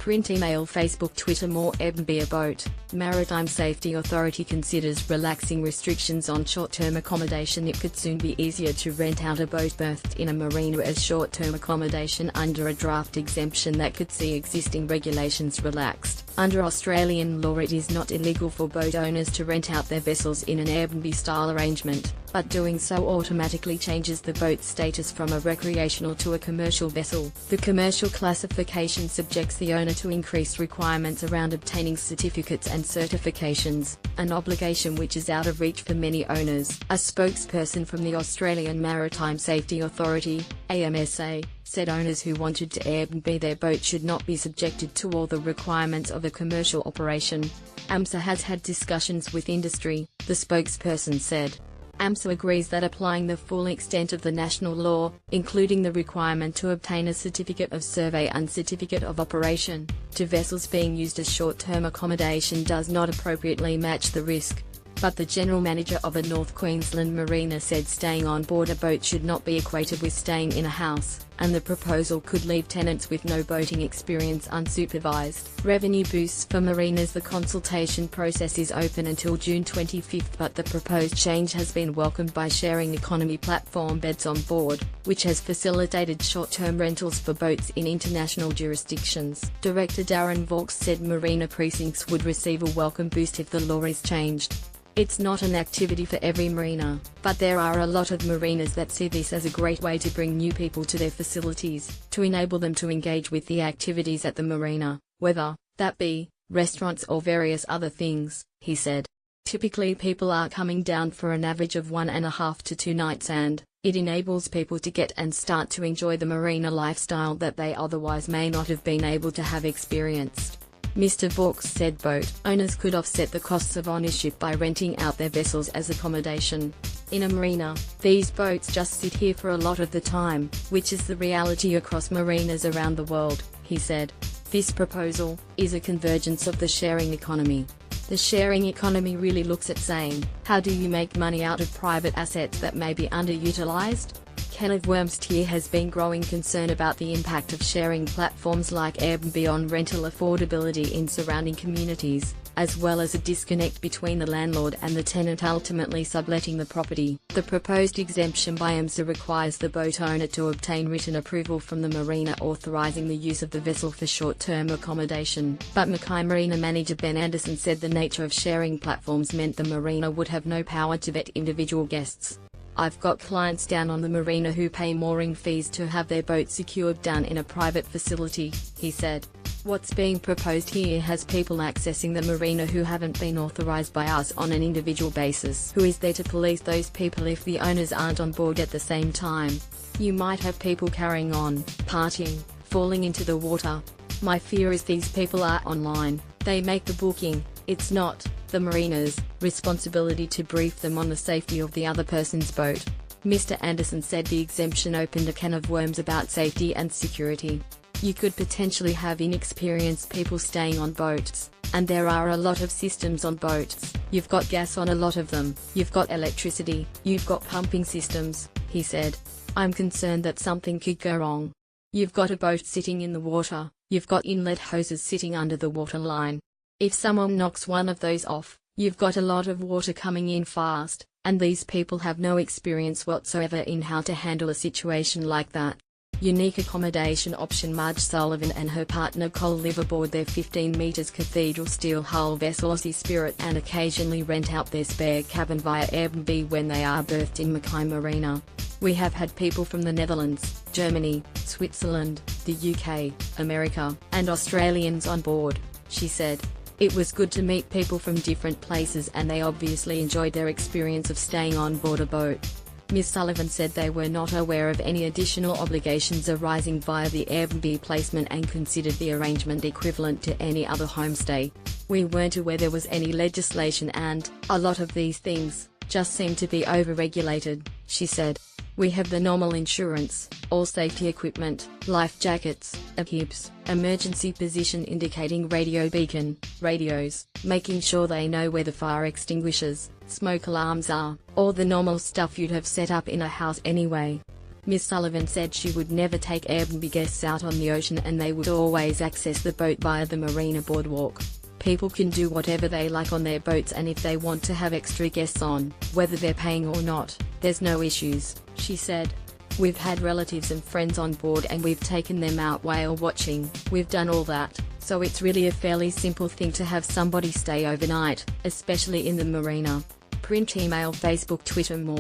Print, email, Facebook, Twitter. More. Airbnb a boat. Maritime Safety Authority considers relaxing restrictions on short-term accommodation. It could soon be easier to rent out a boat berthed in a marina as short-term accommodation under a draft exemption that could see existing regulations relaxed. Under Australian law, it is not illegal for boat owners to rent out their vessels in an Airbnb-style arrangement, but doing so automatically changes the boat's status from a recreational to a commercial vessel. The commercial classification subjects the owner to increased requirements around obtaining certificates and certifications, an obligation which is out of reach for many owners. A spokesperson from the Australian Maritime Safety Authority, AMSA, said owners who wanted to Airbnb their boat should not be subjected to all the requirements of a commercial operation. AMSA has had discussions with industry, the spokesperson said. AMSA agrees that applying the full extent of the national law, including the requirement to obtain a certificate of survey and certificate of operation, to vessels being used as short-term accommodation does not appropriately match the risk. But the general manager of a North Queensland marina said staying on board a boat should not be equated with staying in a house, and the proposal could leave tenants with no boating experience unsupervised. Revenue boosts for marinas. The consultation process is open until June 25, but the proposed change has been welcomed by sharing economy platform Beds on Board, which has facilitated short-term rentals for boats in international jurisdictions. Director Darren Vaux said marina precincts would receive a welcome boost if the law is changed. It's not an activity for every marina, but there are a lot of marinas that see this as a great way to bring new people to their facilities, to enable them to engage with the activities at the marina, whether that be restaurants or various other things, he said. Typically people are coming down for an average of 1.5 to 2 nights, and it enables people to get and start to enjoy the marina lifestyle that they otherwise may not have been able to have experienced. Mr. Vaux said boat owners could offset the costs of ownership by renting out their vessels as accommodation. In a marina, these boats just sit here for a lot of the time, which is the reality across marinas around the world, he said. This proposal is a convergence of the sharing economy. The sharing economy really looks at saying, how do you make money out of private assets that may be underutilized? Kenneth Wormstier has been growing concern about the impact of sharing platforms like Airbnb on rental affordability in surrounding communities, as well as a disconnect between the landlord and the tenant ultimately subletting the property. The proposed exemption by AMSA requires the boat owner to obtain written approval from the marina authorizing the use of the vessel for short-term accommodation. But Mackay Marina manager Ben Anderson said the nature of sharing platforms meant the marina would have no power to vet individual guests. I've got clients down on the marina who pay mooring fees to have their boat secured down in a private facility, he said. What's being proposed here has people accessing the marina who haven't been authorized by us on an individual basis. Who is there to police those people if the owners aren't on board at the same time? You might have people carrying on, partying, falling into the water. My fear is these people are online, they make the booking, it's not the marina's responsibility to brief them on the safety of the other person's boat. Mr. Anderson said the exemption opened a can of worms about safety and security. You could potentially have inexperienced people staying on boats, and there are a lot of systems on boats. You've got gas on a lot of them, you've got electricity, you've got pumping systems, he said. I'm concerned that something could go wrong. You've got a boat sitting in the water, you've got inlet hoses sitting under the water line. If someone knocks one of those off, you've got a lot of water coming in fast, and these people have no experience whatsoever in how to handle a situation like that. Unique accommodation option. Marge Sullivan and her partner Cole live aboard their 15 meters cathedral steel hull vessel Aussie Spirit and occasionally rent out their spare cabin via Airbnb when they are berthed in Mackay Marina. We have had people from the Netherlands, Germany, Switzerland, the UK, America, and Australians on board, she said. It was good to meet people from different places and they obviously enjoyed their experience of staying on board a boat. Ms. Sullivan said they were not aware of any additional obligations arising via the Airbnb placement and considered the arrangement equivalent to any other homestay. We weren't aware there was any legislation and, a lot of these things, just seem to be over-regulated, she said. We have the normal insurance, all safety equipment, life jackets, APIPs, emergency position indicating radio beacon, radios, making sure they know where the fire extinguishers, smoke alarms are, all the normal stuff you'd have set up in a house anyway. Ms. Sullivan said she would never take Airbnb guests out on the ocean and they would always access the boat via the marina boardwalk. People can do whatever they like on their boats, and if they want to have extra guests on, whether they're paying or not, there's no issues, she said. We've had relatives and friends on board and we've taken them out whale watching, we've done all that, so it's really a fairly simple thing to have somebody stay overnight, especially in the marina. Print, email, Facebook, Twitter, more.